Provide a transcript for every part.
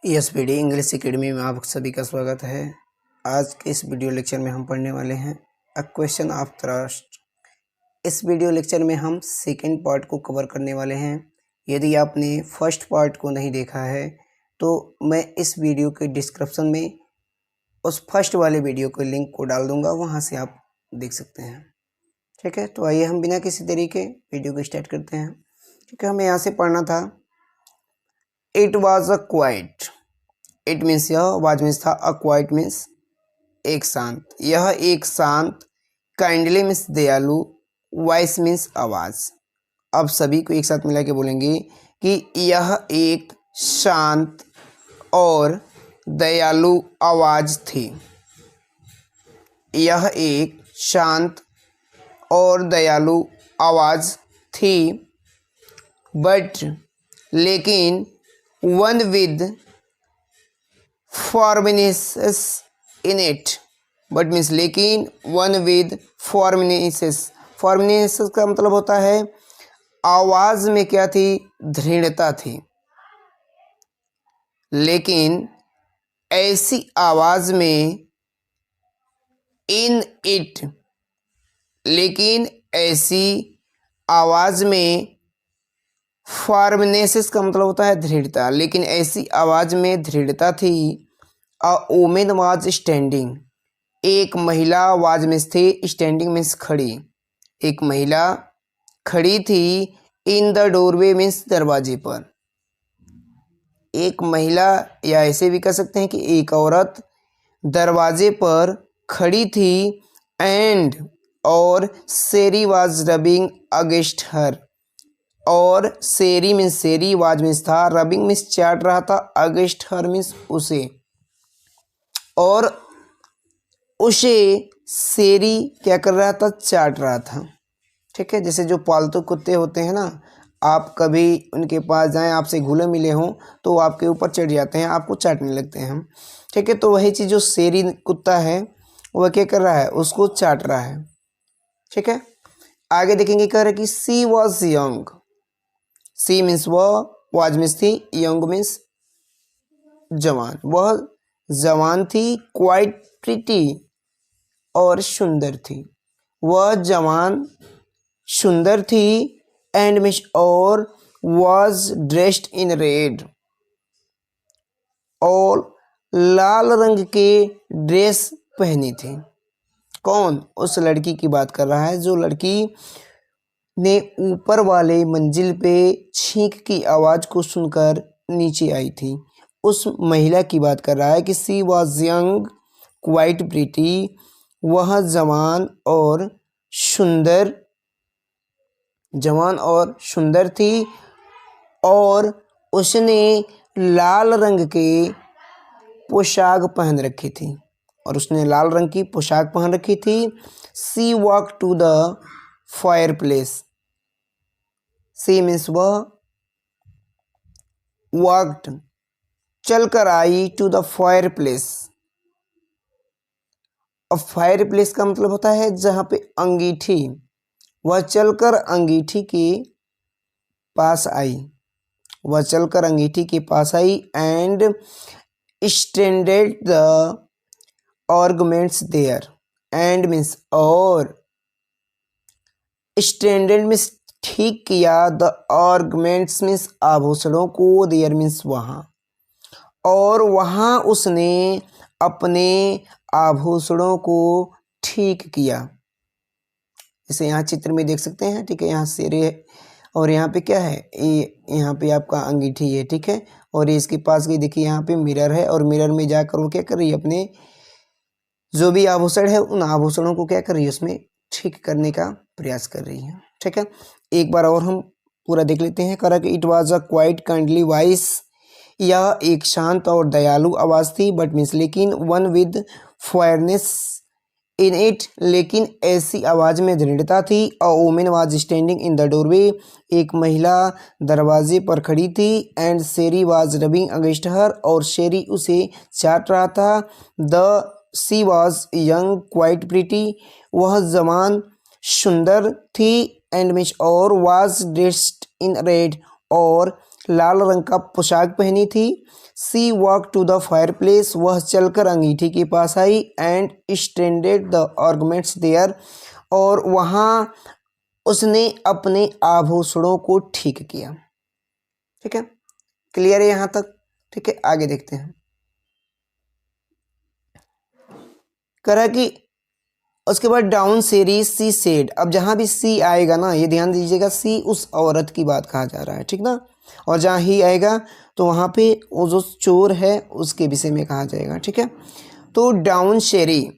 SPD English academy में आप सभी का स्वागत है। आज के इस वीडियो लेक्चर में हम पढ़ने वाले हैं अ क्वेश्चन ऑफ ट्रस्ट। इस वीडियो लेक्चर में हम सेकेंड पार्ट को कवर करने वाले हैं। यदि आपने फर्स्ट पार्ट को नहीं देखा है तो मैं इस वीडियो के डिस्क्रिप्शन में उस फर्स्ट वाले वीडियो के लिंक को डाल दूंगा, वहां से आप देख सकते हैं। ठीक है, तो आइए हम बिना किसी देरी के वीडियो को स्टार्ट करते हैं। ठीक है, हमें यहाँ से पढ़ना था it was a quite. It means यह, वाज मीन्स था, अ क्वाइट मीन्स एक शांत, यह एक शांत, काइंडली मीन्स दयालु, वॉइस मीन्स आवाज। अब सभी को एक साथ मिला के बोलेंगे कि यह एक शांत और दयालु आवाज थी। यह एक शांत और दयालु आवाज थी, बट लेकिन one with firmnesses in it. But means लेकिन, वन विद फॉर्मिनेसेस। फॉर्मिनेसेस का मतलब होता है आवाज में क्या थी, दृढ़ता थी। लेकिन ऐसी आवाज में, इन इट, लेकिन ऐसी आवाज में, फॉर्मिनेसेस का मतलब होता है दृढ़ता, लेकिन ऐसी आवाज में दृढ़ता थी। अ वुमेन वाज स्टैंडिंग, एक महिला आवाज में थी, स्टैंडिंग मीन्स खड़ी, एक महिला खड़ी थी। इन द डोरवे मीन्स दरवाजे पर। एक महिला, या ऐसे भी कह सकते हैं कि एक औरत दरवाजे पर खड़ी थी। एंड, और शेरी वाज रबिंग अगेंस्ट हर, और शेरी मीन्स शेरी, वाज मीन्स था, रबिंग मीन्स चाट रहा था, अगेंस्ट हर मीन्स उसे, और उसे शेरी क्या कर रहा था, चाट रहा था। ठीक है, जैसे जो पालतू कुत्ते होते हैं ना, आप कभी उनके पास जाएं, आपसे घुले मिले हों तो वो आपके ऊपर चढ़ जाते हैं, आपको चाटने लगते हैं। ठीक है, तो वही चीज़ जो शेरी कुत्ता है वह क्या कर रहा है, उसको चाट रहा है। ठीक है, आगे देखेंगे, कह रहे कि सी वॉज यंग। सी मीन्स वह, वाज मीन्स थी, यंग मीन्स जवान, वह जवान थी। क्वाइट प्रिटी, और सुंदर थी, वह जवान सुंदर थी। एंड मीन्स और, वाज ड्रेस्ड इन रेड, और लाल रंग के ड्रेस पहनी थी। कौन? उस लड़की की बात कर रहा है जो लड़की ने ऊपर वाले मंजिल पे छींक की आवाज को सुनकर नीचे आई थी। उस महिला की बात कर रहा है कि सी वॉज यंग क्वाइट प्रिटी, वह जवान और सुंदर थी, और उसने लाल रंग के पोशाक पहन रखी थी, और उसने लाल रंग की पोशाक पहन रखी थी। She walk to the fireplace. She means वह, वॉक्ड चल कर आई, टू द फायर प्लेस। अब फायर प्लेस का मतलब होता है जहाँ पे अंगीठी, वह चलकर अंगीठी के पास आई, वह चलकर अंगीठी के पास आई। And standed the ornaments there. And means और, स्टैंडेड मीन्स ठीक किया, द ऑर्गमेंट्स मीन्स आभूषणों को, देयर मीन्स वहाँ, और वहाँ उसने अपने आभूषणों को ठीक किया। जैसे यहाँ चित्र में देख सकते हैं। ठीक है, यहाँ शेरे है, और यहाँ पे क्या है, ये यहाँ पे आपका अंगीठी है। ठीक है, और ये इसके पास गई, देखिए यहाँ पे मिरर है, और मिरर में जाकर वो क्या कर रही है, अपने जो भी आभूषण है उन आभूषणों को क्या कर रही है, उसमें ठीक करने का प्रयास कर रही है। ठीक है, एक बार और हम पूरा देख लेते हैं। करा कि it was a quiet kindly voice, यह एक शांत और दयालु आवाज थी। बट मीन्स लेकिन, one with firmness in it, लेकिन ऐसी आवाज में दृढ़ता थी। A woman was standing in the doorway, एक महिला दरवाजे पर खड़ी थी। And Sheri was rubbing against her, और शेरी उसे चाट रहा था। The she was young quite pretty, वह जवान सुंदर थी। एंड मीन्स और, वाज ड्रेस्ड इन रेड, और लाल रंग का पोशाक पहनी थी। She walk to the fireplace, वह चलकर अंगीठी के पास आई। And standed the ornaments there, और वहाँ उसने अपने आभूषणों को ठीक किया। ठीक है, क्लियर है यहाँ तक? ठीक है, आगे देखते हैं। करा कि उसके बाद डाउन सीरीज सी सेड, अब जहाँ भी सी आएगा ना, ये ध्यान दीजिएगा, सी उस औरत की बात कहा जा रहा है, ठीक ना। और जहाँ ही आएगा तो वहाँ पे वो जो चोर है उसके विषय में कहा जाएगा। ठीक है, तो डाउन शेरी,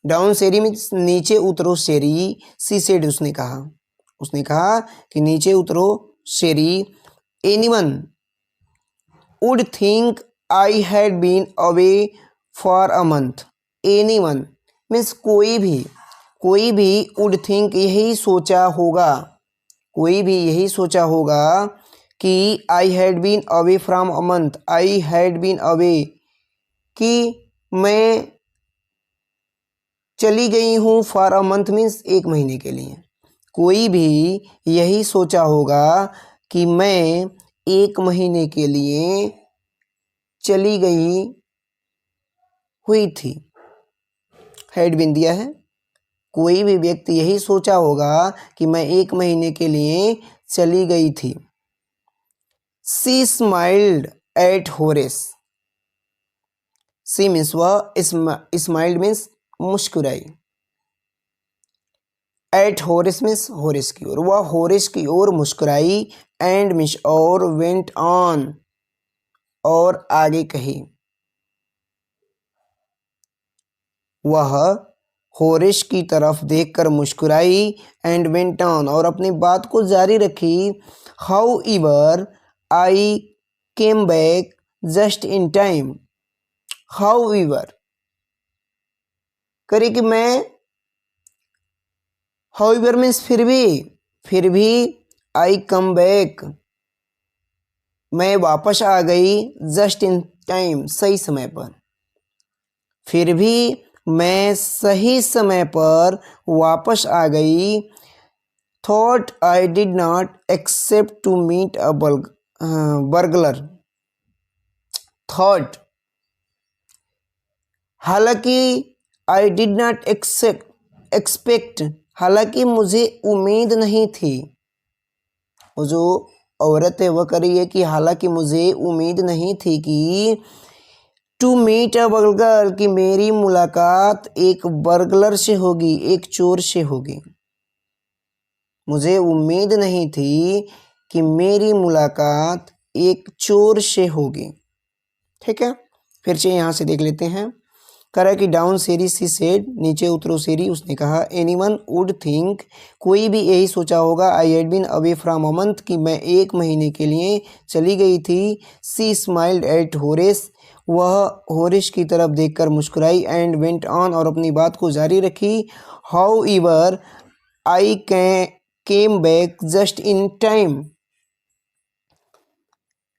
डाउन शेरी में नीचे उतरो शेरी। सी सेड, उसने कहा कि नीचे उतरो Sherry. Anyone would think I had been away for a month. Anyone means कोई भी वुड थिंक यही सोचा होगा, कोई भी यही सोचा होगा कि I had been away from a month, I had been away, कि मैं चली गई हूँ, फॉर अ मंथ मीन्स एक महीने के लिए। कोई भी यही सोचा होगा कि मैं एक महीने के लिए चली गई हुई थी। हैड बीन दिया है, कोई भी व्यक्ति यही सोचा होगा कि मैं एक महीने के लिए चली गई थी। She smiled at Horace, she means वह, स्माइल्ड मीन्स मुस्कुराई, एट होरेस मीन्स होरेस की ओर, वह होरेस की ओर मुस्कुराई। एंड मीन्स और, वेंट ऑन और आगे कही, वह होरेश की तरफ देखकर मुस्कुराई। एंड वेंट ऑन और अपनी बात को जारी रखी। However I came back just in time, however करे कि मैं, हाउ इवर मीन्स फिर भी आई कम बैक मैं वापस आ गई, जस्ट इन टाइम सही समय पर, फिर भी मैं सही समय पर वापस आ गई। Thought I did not expect to meet a burglar, thought, हालांकि आई डिड नॉट एक्सपेक्ट, हालांकि मुझे उम्मीद नहीं थी, वो जो औरत है वह कर रही है कि हालांकि मुझे उम्मीद नहीं थी कि टू मीट अ बर्गलर, कि मेरी मुलाकात एक बर्गलर से होगी, एक चोर से होगी। मुझे उम्मीद नहीं थी कि मेरी मुलाकात एक चोर से होगी। ठीक है, फिर से यहाँ से देख लेते हैं। करा कि डाउन सेरी सी सेड, नीचे उतरो सेरी, उसने कहा। एनीवन वुड थिंक, कोई भी यही सोचा होगा। I had been away from a month, कि मैं एक महीने के लिए चली गई थी। सी स्माइल्ड एट होरेस, वह होरेस की तरफ देखकर मुस्कुराई। एंड वेंट ऑन और अपनी बात को जारी रखी। However I came back just in time,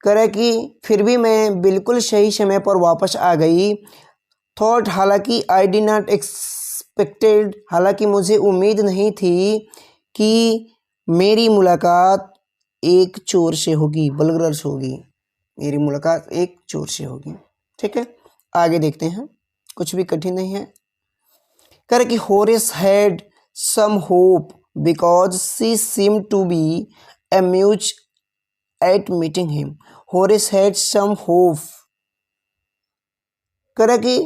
करा कि फिर भी मैं बिल्कुल सही समय पर वापस आ गई। थॉट, हालांकि आई डिड नॉट एक्सपेक्टेड, हालांकि मुझे उम्मीद नहीं थी कि मेरी मुलाकात एक चोर से होगी, बर्गलर से होगी, मेरी मुलाकात एक चोर से होगी। ठीक है, आगे देखते हैं, कुछ भी कठिन नहीं है। कर कि Horace had some hope because she seem to be amuse at meeting him, Horace had some hope, कर कि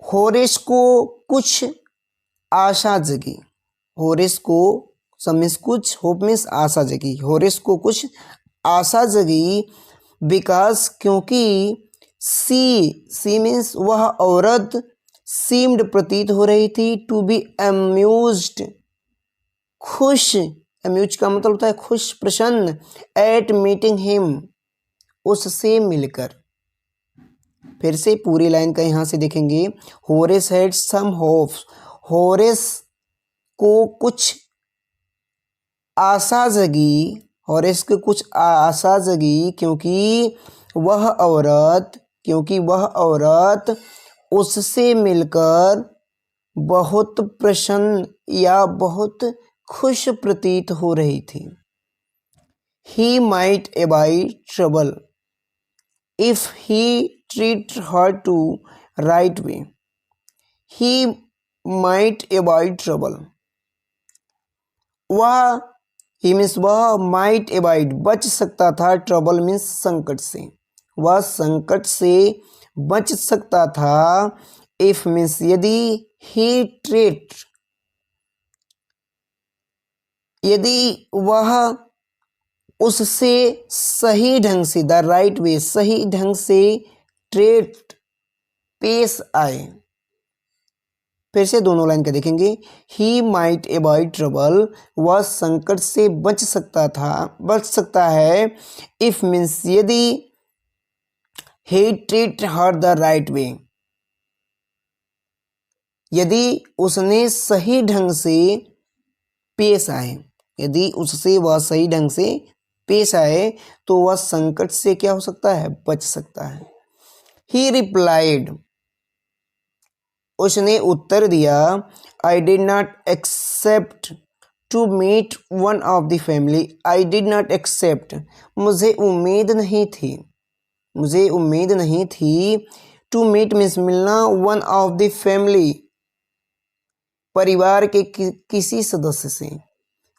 होरेस को कुछ आशा जगी, होरेस को मीन्स कुछ, होप मीन्स आशा जगी, होरेस को कुछ आशा जगी। बिकॉज क्योंकि सी मीन्स वह औरत, सीम्ड प्रतीत हो रही थी, टू बी अम्यूज्ड खुश, अम्यूज का मतलब होता है खुश, प्रसन्न। एट मीटिंग हिम उससे मिलकर, फिर से पूरी लाइन का यहाँ से देखेंगे। Horace had some hopes, Horace को कुछ आशा जगी, होरेस को कुछ आशा जगी, क्योंकि वह औरत उससे मिलकर बहुत प्रसन्न या बहुत खुश प्रतीत हो रही थी। he might avoid trouble if he treat her to right way. He might avoid trouble. वह ही मीन्स वह माइट अवॉइड बच सकता था, ट्रबल मीन्स संकट से, वह संकट से बच सकता था। इफ मीन्स यदि, ही ट्रीट यदि वह उससे सही ढंग से, द राइट वे सही ढंग से ट्रीट पेश आए। फिर से दोनों लाइन का देखेंगे। ही माइट अवॉइड ट्रबल, वह संकट से बच सकता है। इफ मीन्स यदि, he treat her the right way यदि उसने सही ढंग से पेश आए, यदि उससे वह सही ढंग से पेश आए तो वह संकट से क्या हो सकता है, बच सकता है। ही रिप्लाइड, उसने उत्तर दिया, I did not expect to meet one of the family. I did not expect, मुझे उम्मीद नहीं थी टू मीट मीन्स मिलना, वन ऑफ द फैमिली परिवार के किसी सदस्य से।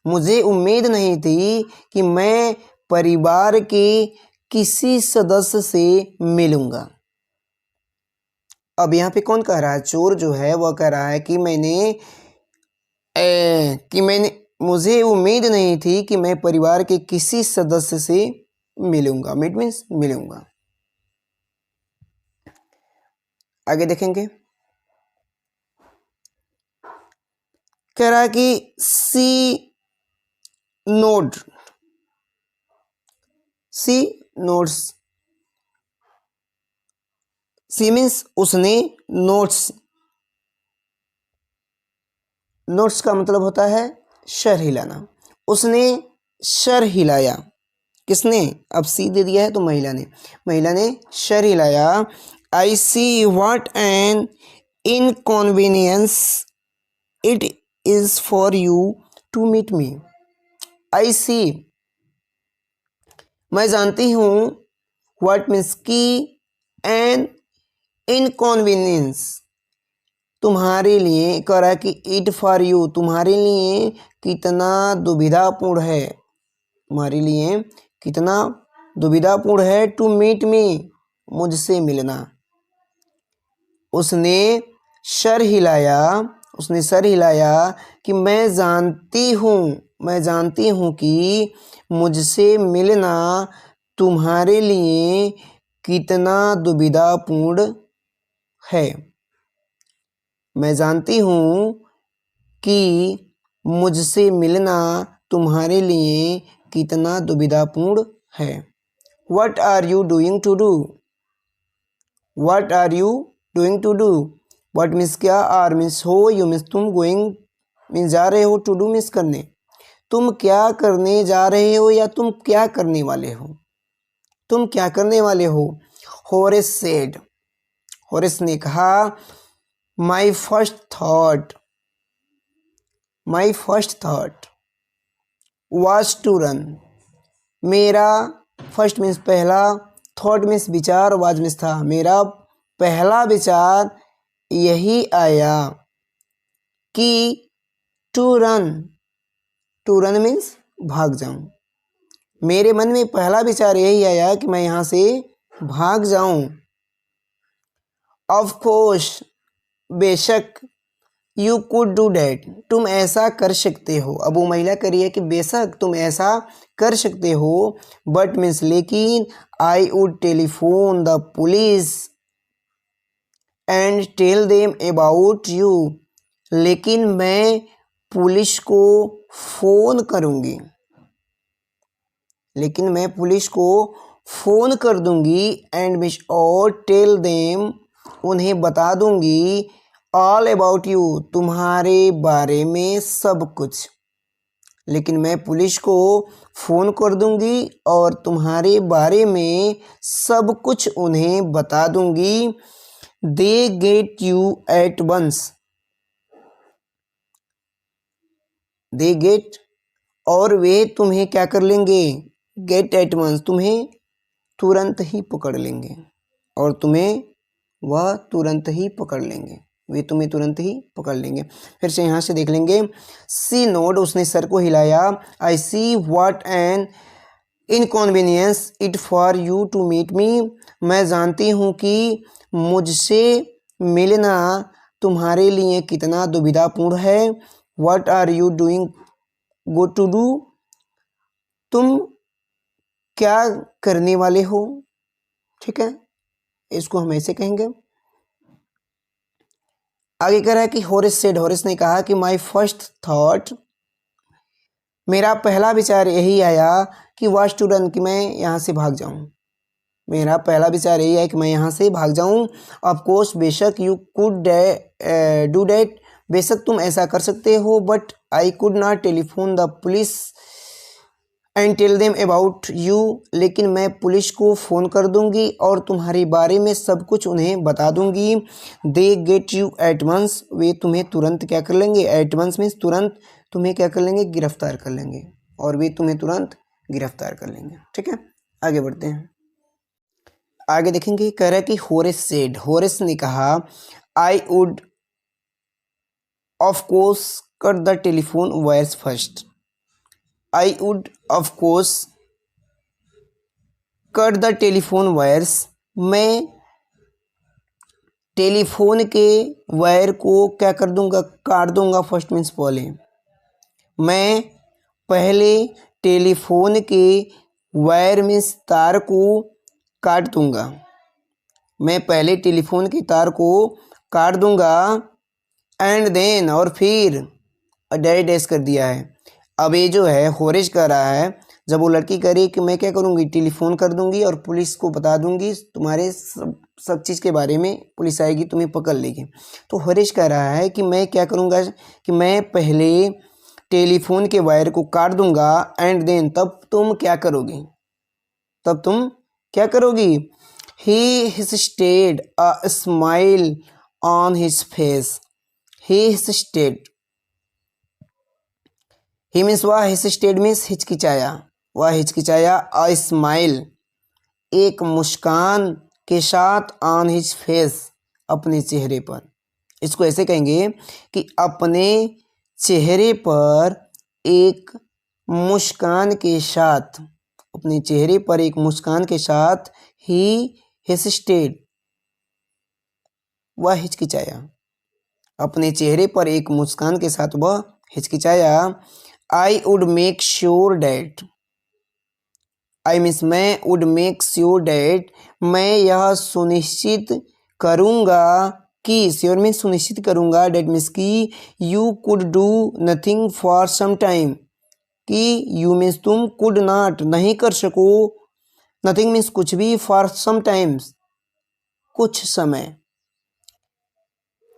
मुझे उम्मीद नहीं थी कि मैं परिवार के किसी सदस्य से मिलूंगा। अब यहाँ पे कौन कह रहा है, चोर जो है वह कह रहा है कि मुझे उम्मीद नहीं थी कि मैं परिवार के किसी सदस्य से मिलूंगा। मीट मीन्स मिलूंगा। आगे देखेंगे। कह रहा है कि सी नोट्स, सी मीन्स उसने, नोट्स का मतलब होता है सर हिलाना। उसने सर हिलाया। किसने, अब सी दे दिया है तो महिला ने सर हिलाया। I see what an inconvenience it is for you to meet me. I see, मैं जानती हूँ, व्हाट मीन्स की, एन इनकॉन्वीनियंस तुम्हारे लिए, कह रहा है कि इट फॉर यू तुम्हारे लिए कितना दुविधापूर्ण है, तुम्हारे लिए कितना दुविधापूर्ण है, टू मीट मी मुझसे मिलना। उसने सर हिलाया कि मैं जानती हूँ कि मुझसे मिलना तुम्हारे लिए कितना दुविधापूर्ण है। मैं जानती हूँ कि मुझसे मिलना तुम्हारे लिए कितना दुविधापूर्ण है। What are you doing to do? What are you doing to do? What means क्या, are मीन्स हो, you मीन्स तुम, going मीन्स जा रहे हो, to do मीन्स करने। तुम क्या करने जा रहे हो या तुम क्या करने वाले हो। होरेस सेड, होरेस ने कहा, my first thought was to run। मेरा फर्स्ट मीन्स पहला, थॉट मीन्स विचार, वाज मीन्स था, मेरा पहला विचार यही आया कि टू रन मीन्स भाग जाऊं। मेरे मन में पहला विचार यही आया कि मैं यहाँ से भाग जाऊं। ऑफ कोर्स, बेशक, यू कुड डू डैट, तुम ऐसा कर सकते हो। अब वो महिला कह रही है कि बेशक तुम ऐसा कर सकते हो, बट मीन्स लेकिन, I would telephone the police and tell them about you, लेकिन मैं पुलिस को फोन कर दूंगी, एंड मीन्स और टेल देम उन्हें बता दूंगी, ऑल अबाउट यू तुम्हारे बारे में सब कुछ, लेकिन मैं पुलिस को फ़ोन कर दूंगी और तुम्हारे बारे में सब कुछ उन्हें बता दूंगी। They get you at once, they get और वे तुम्हें क्या कर लेंगे, गेट एट वंस, तुम्हें तुरंत ही पकड़ लेंगे, और तुम्हें वह तुरंत ही पकड़ लेंगे, वे तुम्हें तुरंत ही पकड़ लेंगे। फिर से यहाँ से देख लेंगे। सी नोड, उसने सर को हिलाया। I see what an inconvenience it for you to meet me, मैं जानती हूँ कि मुझसे मिलना तुम्हारे लिए कितना दुविधापूर्ण है। What are you doing go to do, तुम क्या करने वाले हो। ठीक है, इसको हम ऐसे कहेंगे। आगे कह रहा है कि होरेस सेड, होरेस ने कहा कि माई फर्स्ट थॉट, मेरा पहला विचार यही आया कि वाज टू रन, कि मैं यहाँ से भाग जाऊँ। मेरा पहला विचार यही है कि मैं यहाँ से भाग जाऊँ। ऑफ कोर्स, बेशक, यू कुड डू डैट, बेशक तुम ऐसा कर सकते हो, but I could not telephone the police and tell them about you, लेकिन मैं पुलिस को फ़ोन कर दूंगी और तुम्हारे बारे में सब कुछ उन्हें बता दूंगी। They get you at once, वे तुम्हें तुरंत क्या कर लेंगे। एट वंस मीन्स तुरंत, तुम्हें क्या कर लेंगे, गिरफ्तार कर लेंगे, और वे तुम्हें तुरंत गिरफ्तार कर लेंगे। ठीक है, आगे बढ़ते हैं। आगे देखेंगे, कह रहा है कि होरेस सेड, होरेस ने कहा I would of course cut the telephone wires first, I would of course cut the telephone wires, मैं टेलीफोन के वायर को क्या कर दूंगा, काट दूंगा। फर्स्ट मीन्स पहले, मैं पहले टेलीफोन के वायर मीन्स तार को काट दूंगा, मैं पहले टेलीफोन के तार को काट दूंगा। एंड देन, और फिर डैश डैश कर दिया है। अब ये जो है होरेज कर रहा है, जब वो लड़की कह रही है कि मैं क्या करूँगी, टेलीफोन कर दूंगी और पुलिस को बता दूंगी तुम्हारे सब चीज़ के बारे में, पुलिस आएगी तुम्हें पकड़ लेगी। तो होरेज कह रहा है कि मैं क्या करूँगा, कि मैं पहले टेलीफोन के वायर को काट दूंगा। एंड देन, तब तुम क्या करोगी, तब तुम क्या करोगी। He stayed a smile on his face, he stayed, he means वह, हिज स्टेड मीन्स हिचकिचाया, वह हिचकिचाया। अ स्माइल, एक मुस्कान के साथ, ऑन हिज फेस, अपने चेहरे पर। इसको ऐसे कहेंगे कि अपने चेहरे पर एक मुस्कान के साथ, अपने चेहरे पर एक मुस्कान के साथ, ही हेसिस्टेड, वह हिचकिचाया, अपने चेहरे पर एक मुस्कान के साथ वह हिचकिचाया। I would make sure that, I means मैं, वुड मेक श्योर डैट, मैं यह सुनिश्चित करूँगा कि, श्योर मीन्स सुनिश्चित करूँगा, डैट मीन्स कि, you could do nothing for some time, कि यू मीन्स तुम, कुड नॉट नहीं कर सको, नथिंग मीन्स कुछ भी, फॉर सम टाइम्स कुछ समय,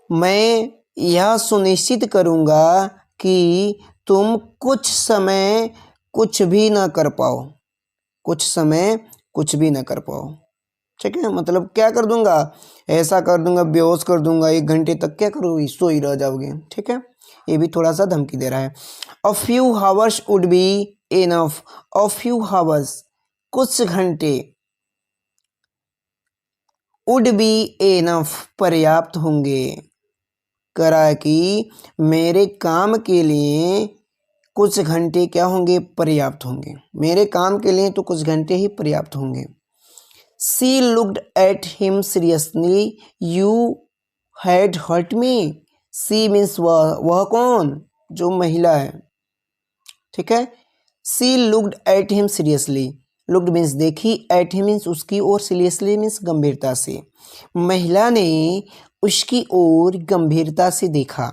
मैं यह सुनिश्चित करूँगा कि तुम कुछ समय कुछ भी ना कर पाओ, कुछ समय कुछ भी ना कर पाओ। ठीक है, मतलब क्या कर दूंगा, ऐसा कर दूंगा, बेहोश कर दूंगा, 1 घंटे तक क्या करोगे, सो ही रह जाओगे। ठीक है, ये भी थोड़ा सा धमकी दे रहा है। A few hours would be enough, a few hours, कुछ घंटे, वुड बी इनफ, पर्याप्त होंगे, करा कि मेरे काम के लिए कुछ घंटे क्या होंगे, पर्याप्त होंगे, मेरे काम के लिए तो कुछ घंटे ही पर्याप्त होंगे। She looked at him seriously, you had hurt me, she means वह कौन, जो महिला है। ठीक है, she looked at him seriously, looked means देखी, एट हिम मीन्स उसकी ओर, सीरियसली मीन्स गंभीरता से, महिला ने उसकी ओर गंभीरता से देखा,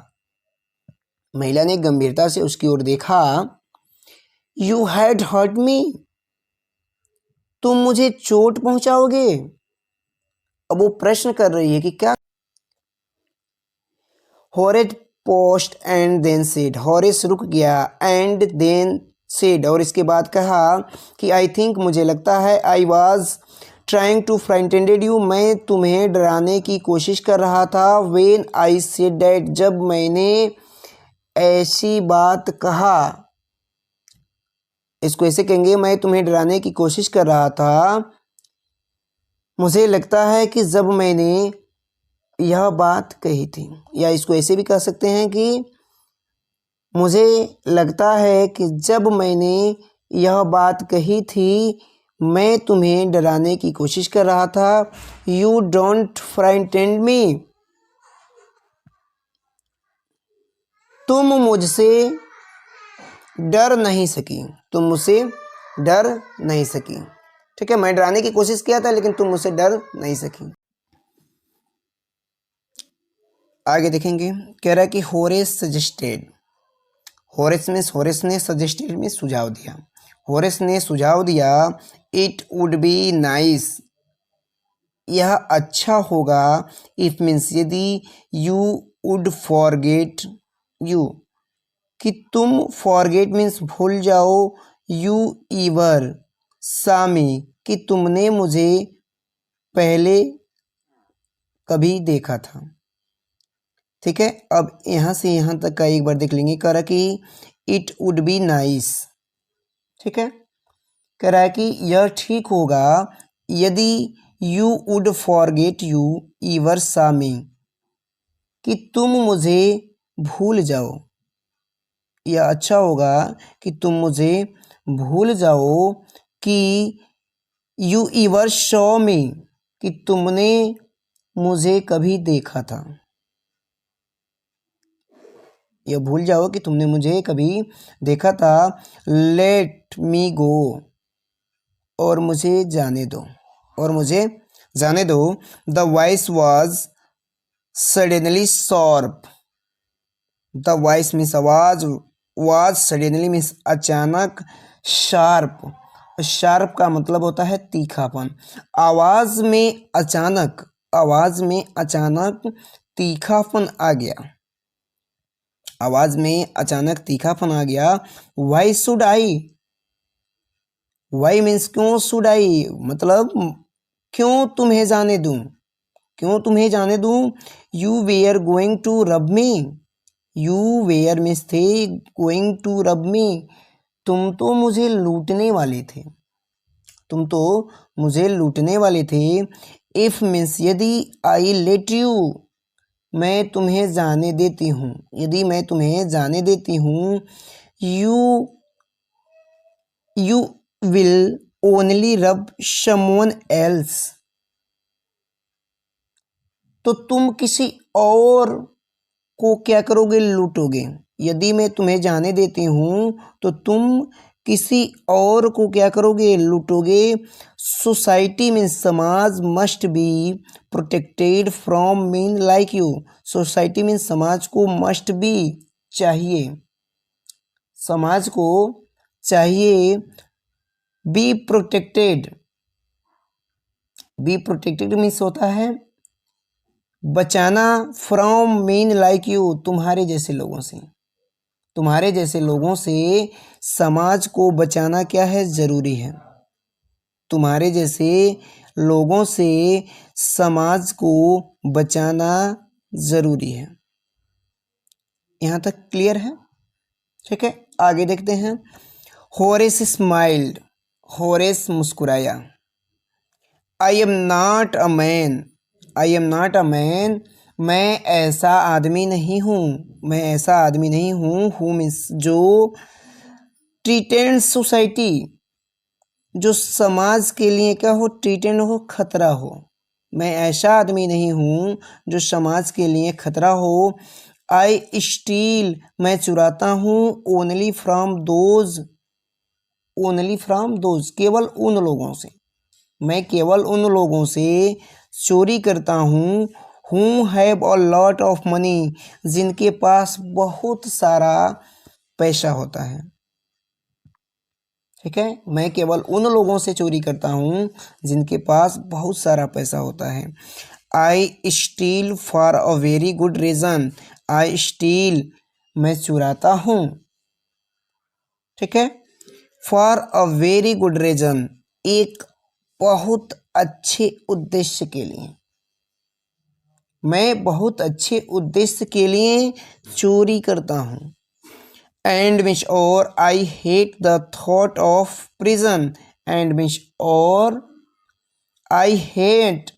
महिला ने गंभीरता से उसकी ओर देखा। यू हैड हर्ट मी, तुम मुझे चोट पहुंचाओगे। अब वो प्रश्न कर रही है कि क्या। Horace paused and then said, Horace रुक गया, एंड देन सेड, और इसके बाद कहा कि आई थिंक, मुझे लगता है, I was trying to frightened you, मैं तुम्हें डराने की कोशिश कर रहा था। व्हेन आई सेड डैट, जब मैंने ऐसी बात कहा, इसको ऐसे कहेंगे, मैं तुम्हें डराने की कोशिश कर रहा था, मुझे लगता है कि जब मैंने यह बात कही थी। या इसको ऐसे भी कह सकते हैं कि मुझे लगता है कि जब मैंने यह बात कही थी, मैं तुम्हें डराने की कोशिश कर रहा था। यू डोंट फ्राइटन मी। तुम मुझसे डर नहीं सकी, तुम मुझसे डर नहीं सकी। ठीक है, मैं डराने की कोशिश किया था लेकिन तुम मुझसे डर नहीं सकी। आगे देखेंगे, कह रहा है कि होरेस सजेस्टेड। होरेस ने सजेस्टेड में सुझाव दिया। होरेस ने सुझाव दिया, इट वुड बी नाइस, यह अच्छा होगा, इफ मीन्स यदि, यू वुड फॉरगेट, यू कि तुम, फॉरगेट मीन्स भूल जाओ, यू ईवर सामी कि तुमने मुझे पहले कभी देखा था। ठीक है, अब यहाँ से यहाँ तक का एक बार देख लेंगे। कह रहा कि इट वुड बी नाइस। ठीक है, कह रहा है कि यह ठीक होगा यदि, यू वुड फॉरगेट यू ईवर सामी कि तुम मुझे भूल जाओ। यह अच्छा होगा कि तुम मुझे भूल जाओ कि यू ईवर शो मी कि तुमने मुझे कभी देखा था। यह भूल जाओ कि तुमने मुझे कभी देखा था। लेट मी गो, और मुझे जाने दो, और मुझे जाने दो। The voice was suddenly sharp. The voice means आवाज, वॉज सडनली मीन्स अचानक, शार्प, शार्प का मतलब होता है तीखापन। आवाज में अचानक, आवाज में अचानक तीखापन आ गया, आवाज में अचानक तीखापन आ गया। Why should I, why means क्यों, शुड आई मतलब क्यों तुम्हें जाने दूं, क्यों तुम्हें जाने दूं। You where going to rob me, you were means थे, गोइंग टू रब मी तुम तो मुझे लूटने वाले थे, तुम तो मुझे लूटने वाले थे। इफ मीन्स यदि, आई लेट यू मैं तुम्हें जाने देती हूँ, यदि मैं तुम्हें जाने देती हूँ। यू यू विल ओनली रब समवन एल्स, तो तुम किसी और को क्या करोगे, लूटोगे। यदि मैं तुम्हें जाने देती हूँ तो तुम किसी और को क्या करोगे, लूटोगे। सोसाइटी मीन समाज, must be protected from mean like you, society mean समाज को, मस्ट बी चाहिए, समाज को चाहिए, be protected, be protected means होता है बचाना, फ्रॉम मीन लाइक यू तुम्हारे जैसे लोगों से, तुम्हारे जैसे लोगों से समाज को बचाना क्या है, जरूरी है। तुम्हारे जैसे लोगों से समाज को बचाना जरूरी है। यहाँ तक क्लियर है? ठीक है, आगे देखते हैं। होरेस स्माइल्ड, होरेस मुस्कुराया। I am not a man, I am not a man मैं ऐसा आदमी नहीं हूँ, मैं ऐसा आदमी नहीं हूँ। हु मीन्स जो, ट्रीटेंड सोसाइटी जो समाज के लिए क्या हो, ट्रीटेंड हो, खतरा हो। मैं ऐसा आदमी नहीं हूँ जो समाज के लिए खतरा हो। आई स्टील मैं चुराता हूँ। Only from those, only from those केवल उन लोगों से, मैं केवल उन लोगों से चोरी करता हूँ। Who have a lot of money जिनके पास बहुत सारा पैसा होता है। ठीक है, मैं केवल उन लोगों से चोरी करता हूँ जिनके पास बहुत सारा पैसा होता है। I steal for a very good reason, I steal मैं चुराता हूँ। ठीक है, for a very good reason एक बहुत अच्छे उद्देश्य के लिए, मैं बहुत अच्छे उद्देश्य के लिए चोरी करता हूँ। एंड मीन्स और I hate the thought of prison, and means और आई हेट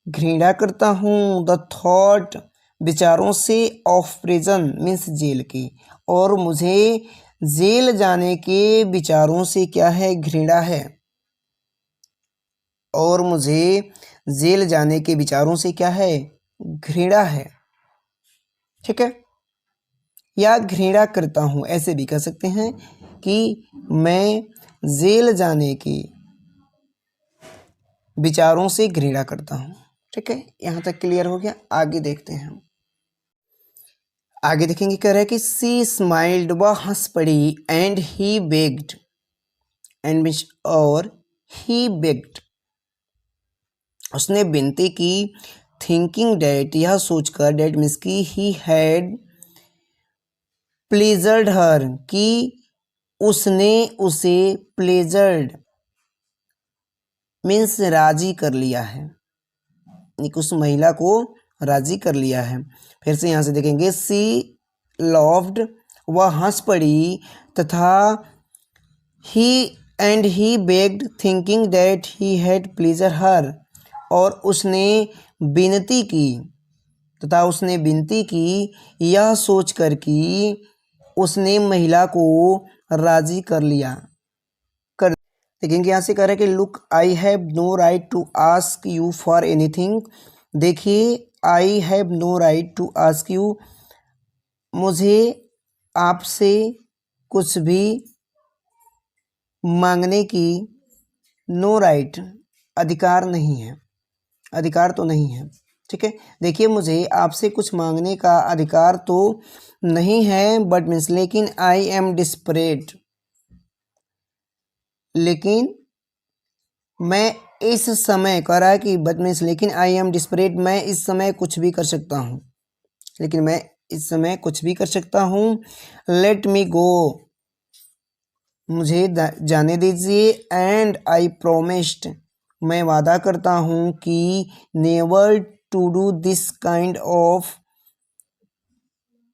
घृणा करता हूँ, द थॉट विचारों से, ऑफ प्रिजन मीन्स जेल की, और मुझे जेल जाने के विचारों से क्या है, घृणा है, और मुझे जेल जाने के विचारों से क्या है, घृणा है। ठीक है, या घृणा करता हूँ, ऐसे भी कह सकते हैं कि मैं जेल जाने के विचारों से घृणा करता हूँ। ठीक है, यहाँ तक क्लियर हो गया। आगे देखते हैं हम। आगे देखेंगे, कह रहा है कि सी स्माइल्ड, वह हंस पड़ी, and he bagged, and means और ही बेग्ड, उसने विनती की, थिंकिंग डैट यह सोचकर, डैट मीन्स की ही हैड प्लेजर्ड हर कि उसने उसे, प्लेजर्ड मीन्स राजी कर लिया है, उस महिला को राजी कर लिया है। फिर से यहाँ से देखेंगे, सी लव्ड, वह हंस पड़ी, तथा he and he begged, thinking that he had pleasure her, और उसने विनती की, तथा उसने विनती की यह सोचकर कि उसने महिला को राजी कर लिया। देखेंगे यहाँ से कह रहा है कि look I have no right to ask you for anything. देखिए, I have no right to ask you, मुझे आपसे कुछ भी मांगने की नो राइट, अधिकार नहीं है, अधिकार तो नहीं है। ठीक है, देखिए, मुझे आपसे कुछ मांगने का अधिकार तो नहीं है, बट मीन्स लेकिन आई एम डिस्परेट, लेकिन मैं इस समय, कह रहा है कि बट मीन्स लेकिन आई एम डिस्परेट, मैं इस समय कुछ भी कर सकता हूँ, लेकिन मैं इस समय कुछ भी कर सकता हूँ। लेट मी गो, मुझे जाने दीजिए, एंड आई प्रोमिस्ड, मैं वादा करता हूँ कि never to do this kind of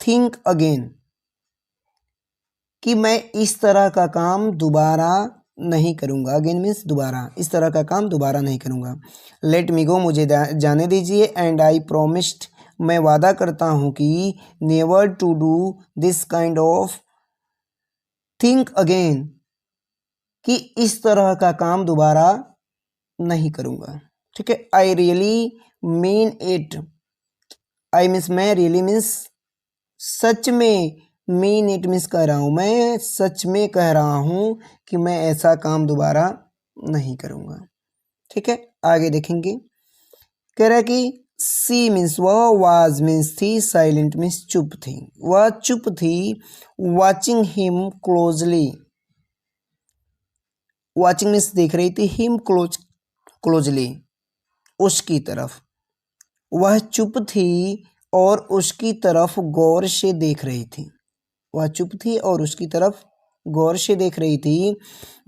think again, कि मैं इस तरह का काम दोबारा नहीं करूँगा। अगेन मीन्स दोबारा, इस तरह का काम दोबारा नहीं करूँगा। लेट मी गो, मुझे जाने दीजिए, एंड आई प्रोमिस्ड, मैं वादा करता हूँ कि never to do this kind of think again, कि इस तरह का काम दोबारा नहीं करूँगा। ठीक है, I really mean it, I means मैं, रियली मीन्स सच में, मीन इट मीन्स कह रहा हूँ, मैं सच में कह रहा हूँ कि मैं ऐसा काम दोबारा नहीं करूँगा। ठीक है, आगे देखेंगे, कह रहा है कि सी मीन्स वह, वाज मीन्स थी, साइलेंट मीन्स चुप थी, वह चुप थी, watching him closely, watching means देख रही थी, हिम क्लोजली उसकी तरफ, वह चुप थी और उसकी तरफ गौर से देख रही थी, वह चुप थी और उसकी तरफ गौर से देख रही थी।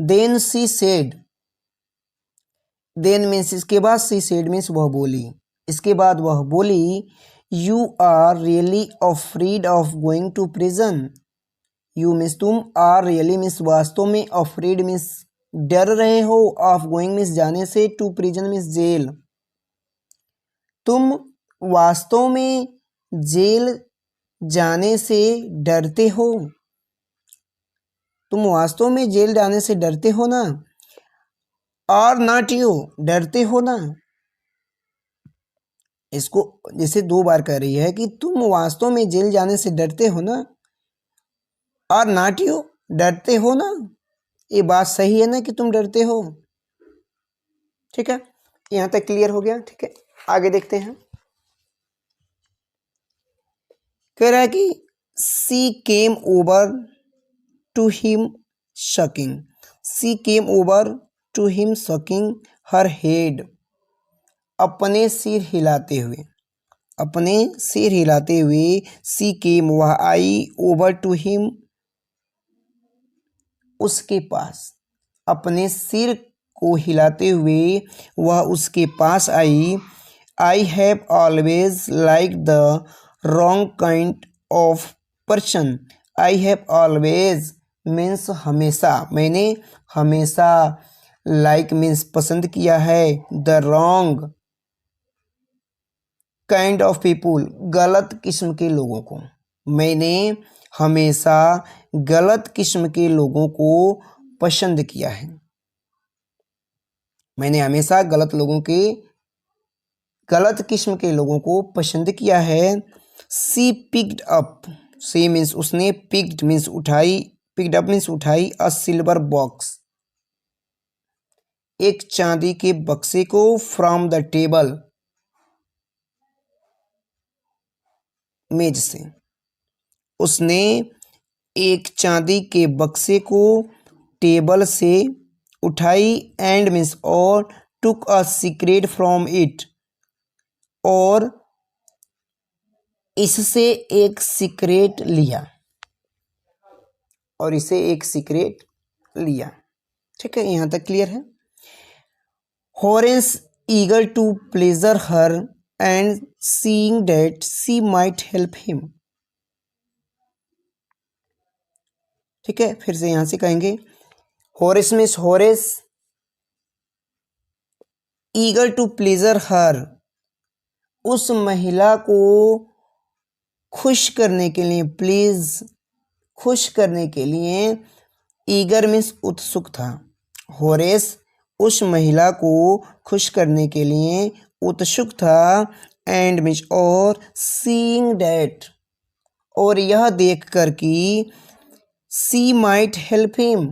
Then she said, then means इसके बाद, सी सेड मीन्स वह बोली, इसके बाद वह बोली, you are really afraid of going to prison, you means तुम, आर रियली मीन्स वास्तव में, अफ्रीड मीन्स डर रहे हो, ऑफ गोइंग मीन्स जाने से, टू प्रिजन मीन्स जेल, तुम वास्तव में जेल जाने से डरते हो, तुम वास्तव में जेल जाने से डरते हो ना, और नॉट यू, डरते हो ना, इसको जैसे दो बार कह रही है कि तुम वास्तव में जेल जाने से डरते हो ना, और नॉट यू, डरते हो ना, ये बात सही है ना कि तुम डरते हो। ठीक है, यहाँ तक क्लियर हो गया। ठीक है, आगे देखते हैं, कह रहा है कि she came over to him shaking, she came over to him shaking her head, अपने सिर हिलाते हुए, अपने सिर हिलाते हुए, सी केम वह आई, ओवर टू हिम उसके पास, अपने सिर को हिलाते हुए वह उसके पास आई। I have always like the wrong kind of person, I have always means हमेशा, मैंने हमेशा, लाइक मीन्स पसंद किया है, the wrong kind of people गलत किस्म के लोगों को, मैंने हमेशा गलत किस्म के लोगों को पसंद किया है, मैंने हमेशा गलत किस्म के लोगों को पसंद किया है। सी पिक्ड अप, सी मीन्स उसने, पिक्ड मीन्स उठाई, पिक्ड अप मीन्स उठाई, अ सिल्वर बॉक्स एक चांदी के बक्से को, फ्रॉम द टेबल मेज से, उसने एक चांदी के बक्से को टेबल से उठाई, एंड मीन्स और, टुक अ सीक्रेट फ्रॉम इट और इससे एक सीक्रेट लिया, और इसे एक सीक्रेट लिया। ठीक है, यहाँ तक क्लियर है। Horace eager to pleasure her and seeing that she might help him. ठीक है, फिर से यहाँ से कहेंगे, Horace means Horace, eager to pleasure her उस महिला को खुश करने के लिए, प्लीज खुश करने के लिए, ईगर मीन्स उत्सुक था, होरेस उस महिला को खुश करने के लिए उत्सुक था, एंड मीन्स और, सीइंग डैट और यह देख कर कि, सी माइट हेल्प हिम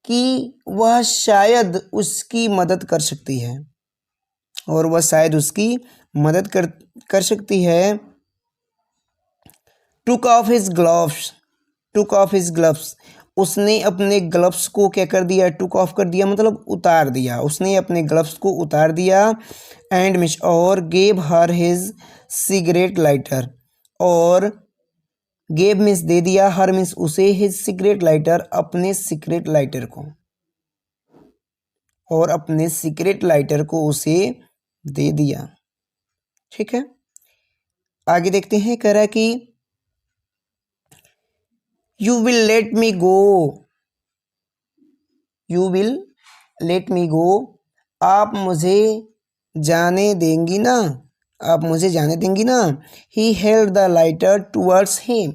कि वह शायद उसकी मदद कर सकती है, और वह शायद उसकी मदद कर सकती है। Took off his gloves, took off his gloves उसने अपने ग्लव्स को क्या कर दिया, टुक ऑफ कर दिया मतलब उतार दिया, उसने अपने ग्लव्स को उतार दिया, एंड मिस और, gave her his cigarette lighter और, गेव मीन्स दे दिया, हर मीन्स उसे, हिज सिगरेट लाइटर अपने सिगरेट लाइटर को, और अपने सिगरेट लाइटर को उसे दे दिया। ठीक है, आगे देखते हैं, कह रहा है कि you will let me go, you will let me go आप मुझे जाने देंगी ना, आप मुझे जाने देंगी ना। He held the lighter towards him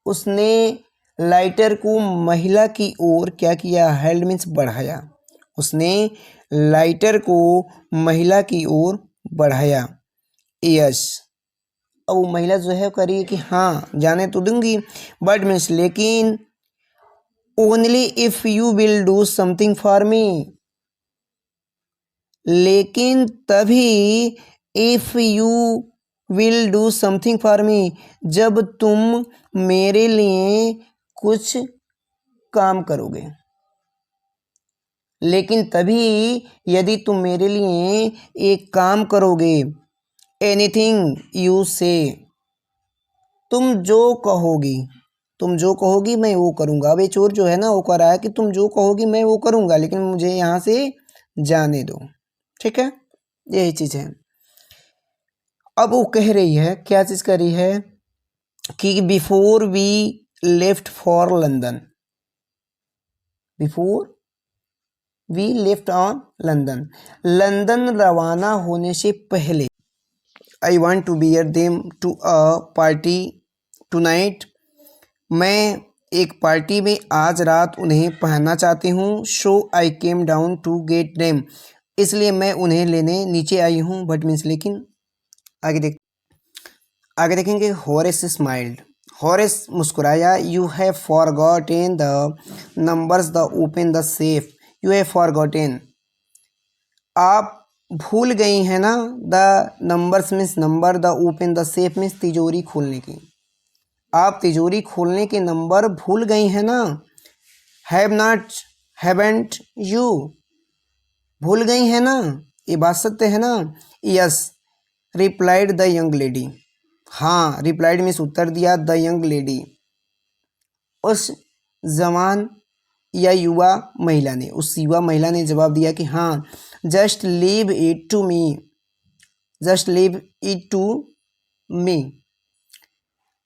उसने लाइटर को महिला की ओर क्या किया, हेल्ड मीन्स बढ़ाया, उसने लाइटर को महिला की ओर बढ़ाया। यस, अब वो महिला जो है कह रही है कि हाँ जाने तो दूंगी, बट मीन्स लेकिन, only if you will do something for me, लेकिन तभी, if you will do something for me जब तुम मेरे लिए कुछ काम करोगे, लेकिन तभी यदि तुम मेरे लिए एक काम करोगे। एनीथिंग यू से, तुम जो कहोगी, तुम जो कहोगी मैं वो करूँगा। अब ये चोर जो है ना वो कह रहा है कि तुम जो कहोगी मैं वो करूँगा, लेकिन मुझे यहाँ से जाने दो। ठीक है, यही चीज़ है। अब वो कह रही है, क्या चीज़ कह रही है कि before we left for London, before we left on London, London रवाना होने से पहले, I want to bear them to a party tonight, मैं एक पार्टी में आज रात उन्हें पहनना चाहती हूँ। So I came down to get them, इसलिए मैं उन्हें लेने नीचे आई हूँ। बट मीन्स लेकिन, आगे देखेंगे। हॉरेस स्माइल्ड, हॉरेस मुस्कुराया। You have forgotten the numbers the open the safe, you have forgotten आप भूल गई हैं ना, the numbers means number, the open the safe means तिजोरी खोलने की, आप तिजोरी खोलने के नंबर भूल गई हैं ना। हैव नॉट, हैवेंट यू, भूल गई हैं ना, ये बात सत्य है ना। Yes, replied the young lady, हाँ रिप्लाइड मीन्स उत्तर दिया, द यंग लेडी उस जवान या युवा महिला ने, उस युवा महिला ने जवाब दिया कि हाँ, just leave it to me, just leave it to me,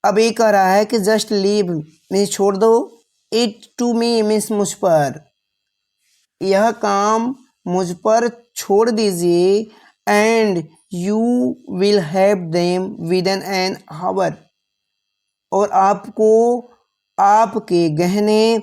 अब ये कह रहा है कि जस्ट लीव मीन्स छोड़ दो, इट टू मी मीन्स मुझ पर, यह काम मुझ पर छोड़ दीजिए, and you will have them with an hour, और आपको आपके गहने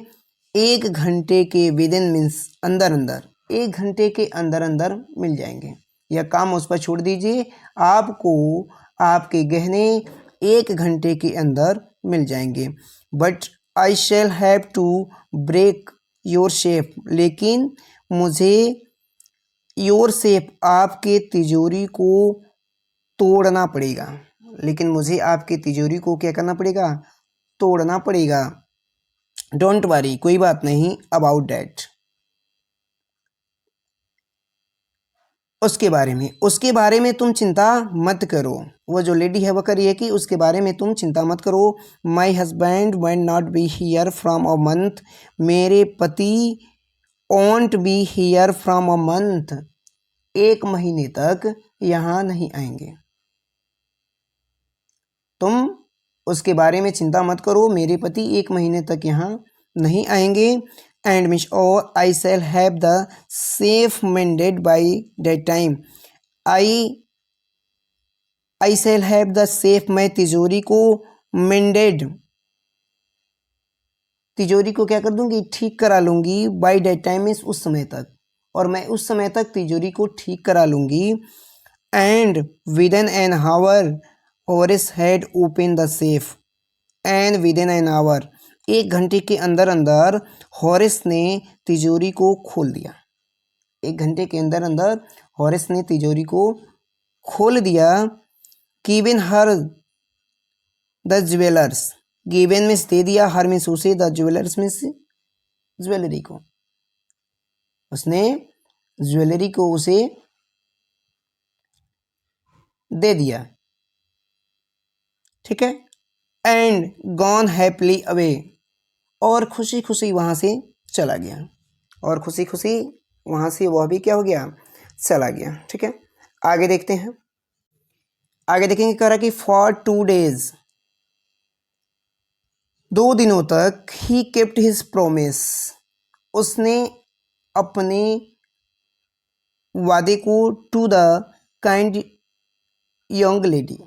1 घंटे के विद इन मीन्स अंदर अंदर, 1 घंटे के अंदर अंदर मिल जाएंगे। यह काम उस पर छोड़ दीजिए, आपको आपके गहने 1 घंटे के अंदर मिल जाएंगे। But I shall have to break your safe, लेकिन मुझे योर शेफ आपके तिजोरी को तोड़ना पड़ेगा, लेकिन मुझे आपके तिजोरी को क्या करना पड़ेगा, तोड़ना पड़ेगा। डोंट वरी, कोई बात नहीं, अबाउट डैट, उसके बारे में तुम चिंता मत करो। वो जो लेडी है वो कह रही है कि उसके बारे में तुम चिंता मत करो। My husband won't not be here from a month, मेरे पति won't be here from a month, 1 महीने तक यहाँ नहीं आएंगे। तुम उसके बारे में चिंता मत करो, मेरे पति 1 महीने तक यहाँ नहीं आएंगे। And miss or I shall have the safe mended by that time, I shall have the safe, मैं तिजोरी को मेंडेड, तिजोरी को क्या कर दूंगी, ठीक करा लूंगी, बाई दैट टाइम मीन्स उस समय तक, और मैं उस समय तक तिजोरी को ठीक करा लूंगी। And with an hour Horace had open the safe, and within an hour, 1 घंटे के अंदर अंदर हॉरिस ने तिजोरी को खोल दिया। 1 घंटे के अंदर अंदर हॉरिस ने तिजोरी को खोल दिया। Given her the jewellers, given means they दिया, हर मीन्स उसे, द ज्वेलर्स मीन्स ज्वेलरी को, उसने ज्वेलरी को उसे दे दिया, ठीक है। एंड गॉन हैप्पीली अवे, और खुशी खुशी वहाँ से चला गया, और खुशी खुशी वहाँ से वह भी क्या हो गया, चला गया, ठीक है। आगे देखते हैं, आगे देखेंगे कह रहा कि फॉर 2 days, 2 दिनों तक, ही केप्ट हिज प्रोमिस, उसने अपने वादे को, to the kind young lady,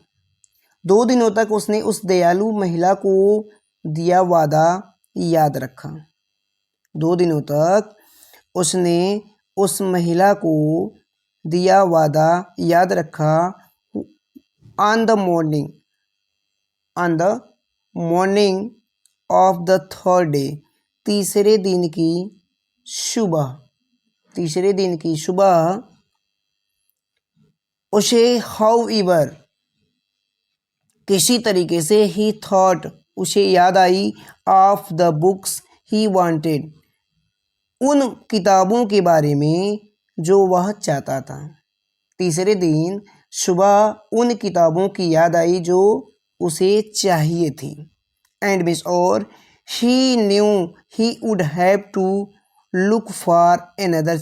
2 दिनों तक उसने उस दयालु महिला को दिया वादा याद रखा। 2 दिनों तक उसने उस महिला को दिया वादा याद रखा। On the morning of the 3rd day, तीसरे दिन की सुबह, उसे हाउएवर, किसी तरीके से, ही थॉट, उसे याद आई, of the books he wanted, उन किताबों के बारे में जो वह चाहता था। तीसरे दिन सुबह उन किताबों की याद आई जो उसे चाहिए थी। And miss or he knew he would have to look for another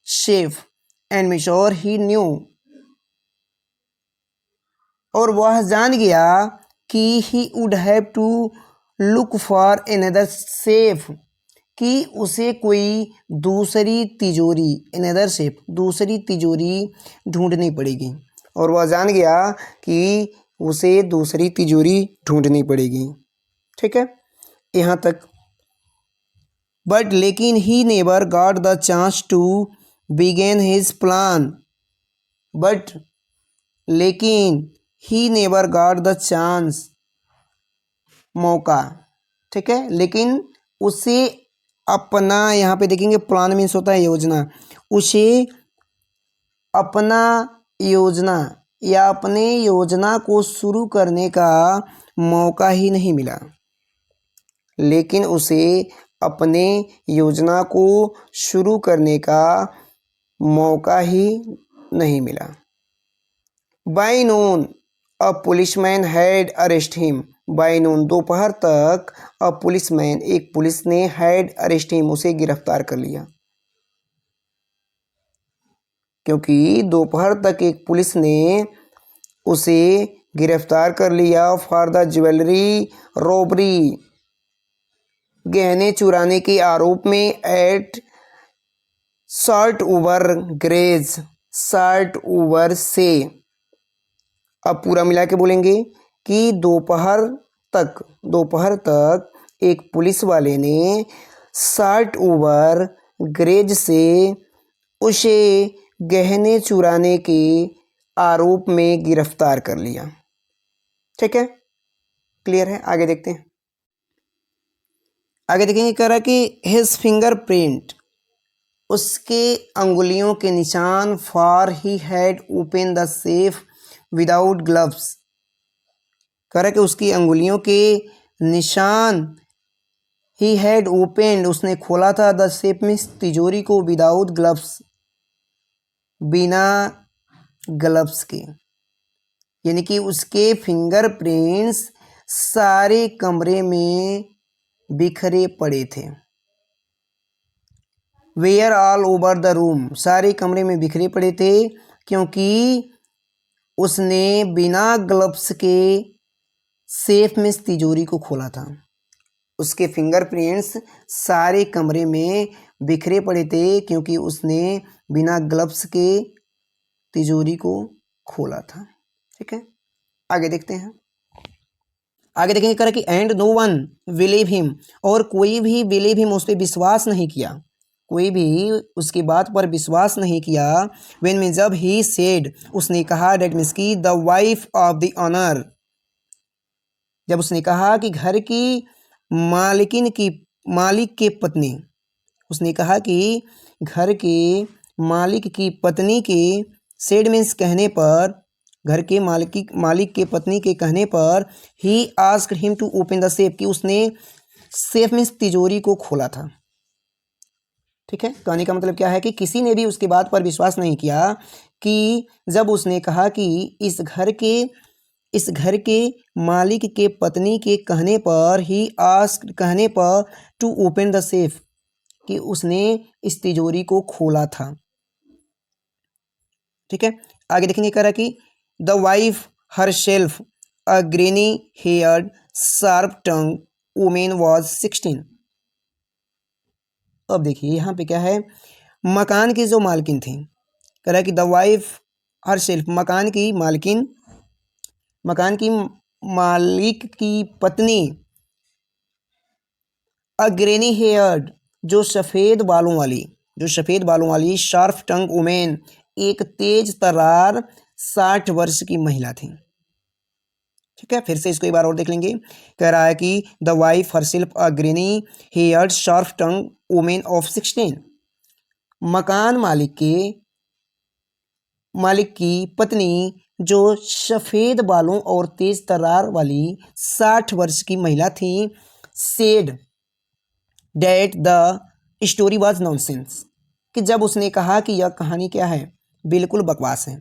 chef, and miss or he knew, और वह जान गया कि he would have to look for another safe, कि उसे कोई दूसरी तिजोरी, अनदर सेफ, दूसरी तिजोरी ढूंढनी पड़ेगी, और वह जान गया कि उसे दूसरी तिजोरी ढूंढनी पड़ेगी, ठीक है, यहाँ तक। बट लेकिन he never got the chance to begin his plan, but लेकिन he never got the chance, मौका, ठीक है, लेकिन उसे अपना, यहाँ पे देखेंगे प्लान मीन्स होता है योजना, उसे अपना योजना या अपने योजना को शुरू करने का मौका ही नहीं मिला, लेकिन उसे अपने योजना को शुरू करने का मौका ही नहीं मिला। By noon a policeman had arrest him, by noon, दोपहर तक, अ पुलिसमैन, एक पुलिस ने, हैड अरेस्ट हिम, उसे गिरफ्तार कर लिया, क्योंकि दोपहर तक एक पुलिस ने उसे गिरफ्तार कर लिया फॉर द ज्वेलरी रॉबरी, गहने चुराने के आरोप में at Shortover Grange, Shortover से। अब पूरा मिला के बोलेंगे कि दोपहर तक एक पुलिस वाले ने शॉर्ट ओवर ग्रेज से उसे गहने चुराने के आरोप में गिरफ्तार कर लिया। ठीक है, क्लियर है। आगे देखते हैं। आगे देखेंगे कह रहा कि हिज फिंगरप्रिंट, उसके अंगुलियों के निशान, for he had open the safe without gloves, कह रहा कि उसकी अंगुलियों के निशान, ही हैड ओपेंड, उसने खोला था, द सेफ मीन्स तिजोरी को, विदाउट ग्लव्स, बिना ग्लव्स के, यानी कि उसके फिंगरप्रिंट्स सारे कमरे में बिखरे पड़े थे। Were all over the room, सारे कमरे में बिखरे पड़े थे क्योंकि उसने बिना ग्लव्स के सेफ में तिजोरी को खोला था। उसके फिंगरप्रिंट्स सारे कमरे में बिखरे पड़े थे क्योंकि उसने बिना ग्लव्स के तिजोरी को खोला था। ठीक है, आगे देखते हैं। आगे देखेंगे कर कि and no one believe him, और कोई भी बिलीव हिम, उस पर विश्वास नहीं किया, कोई भी उसकी बात पर विश्वास नहीं किया। व्हेन में जब ही सेड, उसने कहा, डेट मीन्स की the wife of the owner, जब उसने कहा कि घर की मालिक की पत्नी, उसने कहा कि घर के मालिक की पत्नी के, सेड मीन्स कहने पर, घर के मालिक के पत्नी के कहने पर, he asked him to open the safe, कि उसने सेफ मीन्स तिजोरी को खोला था। ठीक है, कहने का मतलब क्या है कि किसी ने भी उसकी बात पर विश्वास नहीं किया कि जब उसने कहा कि इस घर के मालिक के पत्नी के कहने पर, ही आस्क्ड कहने पर, टू ओपन द सेफ, कि उसने इस तिजोरी को खोला था। ठीक है, आगे देखेंगे कह रहा कि the wife her shelf a granny heard sharp tongue women was 16। अब देखिए यहाँ पे क्या है, मकान की जो मालकिन थी, कह रहा है कि द वाइफ हर शेल्फ, मकान की मालिक की पत्नी, अ ग्रेनी हेयर्ड, जो सफ़ेद बालों वाली, शार्प टंग वुमेन, एक तेज तर्रार 60 वर्ष की महिला थी। ठीक है, फिर से इसको एक बार और देख लेंगे। कह रहा है कि the wife herself a granny heard sharp tongue women of 16, मकान मालिक की पत्नी जो सफ़ेद बालों और तेज तर्रार वाली 60 वर्ष की महिला थी, said that the story was nonsense, कि जब उसने कहा कि यह कहानी क्या है, बिल्कुल बकवास है।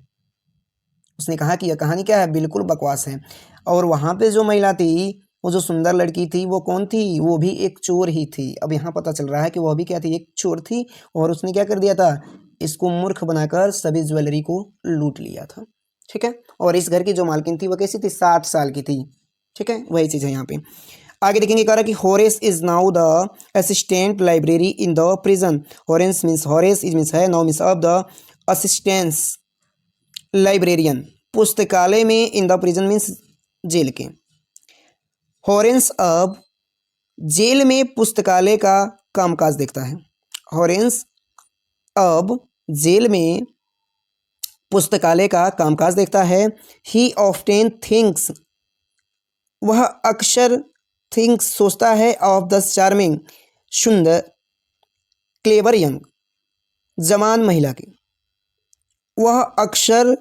उसने कहा कि यह कहानी क्या है, बिल्कुल बकवास है। और वहाँ पे जो महिला थी, वो जो सुंदर लड़की थी, वो कौन थी, वो भी एक चोर ही थी। अब यहाँ पता चल रहा है कि वह भी क्या थी, एक चोर थी, और उसने क्या कर दिया था, इसको मूर्ख बनाकर सभी ज्वेलरी को लूट लिया था। ठीक है, और इस घर की जो मालकिन थी वो कैसी थी, 60 साल की थी। ठीक है, वही चीज़ है यहाँ पे। आगे देखेंगे कह रहा कि Horace is now the assistant library in the prison. Horace means है, now means of the assistance librarian, पुस्तकालय में, इन द प्रिजन मीन्स जेल के। हॉरेंस अब जेल में पुस्तकालय का कामकाज देखता है। हॉरेंस अब जेल में पुस्तकालय का कामकाज देखता है। ही ऑफ्टेन थिंक्स, वह अक्सर थिंक्स सोचता है, ऑफ द चार्मिंग, सुंदर, क्लेवर यंग, जवान महिला की। वह अक्सर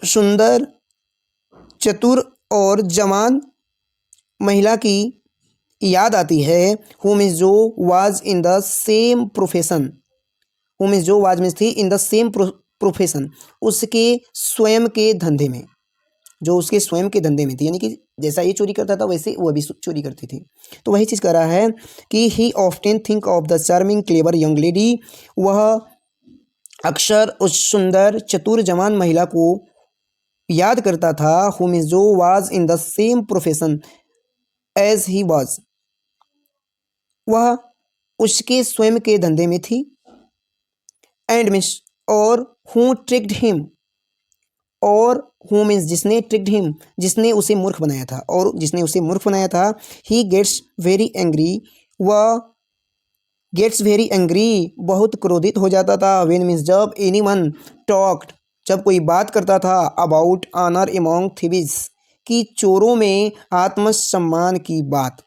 सुंदर, चतुर और जवान महिला की याद आती है। whom is जो was in the same profession, whom is जो was मीन्स थी, in the same profession, उसके स्वयं के धंधे में, जो उसके स्वयं के धंधे में थी, यानी कि जैसा ये चोरी करता था वैसे वह भी चोरी करती थी। तो वही चीज़ कर रहा है कि he often think of the charming clever young lady, वह अक्सर उस सुंदर चतुर जवान महिला को याद करता था whom जो was in the same profession as he was, वह उसके स्वयं के धंधे में थी। एंड मीन्स और who tricked him, और who मीन्स जिसने tricked him, जिसने उसे मूर्ख बनाया था, और जिसने उसे मूर्ख बनाया था। he gets very angry, वह गेट्स वेरी एंग्री, बहुत क्रोधित हो जाता था। वेन मीन्स जब एनीवन टॉक्ड, जब कोई बात करता था अबाउट ऑनर एमोंग थीव्स, कि चोरों में आत्मसम्मान की बात।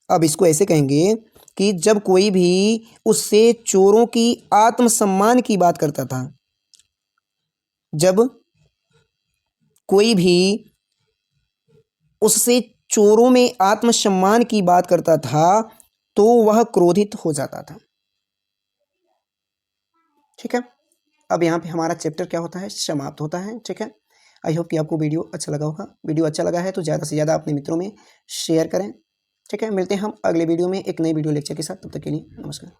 अब इसको ऐसे कहेंगे कि जब कोई भी उससे चोरों की आत्मसम्मान की बात करता था, जब कोई भी उससे चोरों में आत्मसम्मान की बात करता था तो वह क्रोधित हो जाता था। ठीक है, अब यहाँ पे हमारा चैप्टर क्या होता है, समाप्त होता है। ठीक है, आई होप कि आपको वीडियो अच्छा लगा होगा। वीडियो अच्छा लगा है तो ज़्यादा से ज़्यादा अपने मित्रों में शेयर करें। ठीक है, मिलते हैं हम अगले वीडियो में एक नई वीडियो लेक्चर के साथ। तब तक के लिए नमस्कार।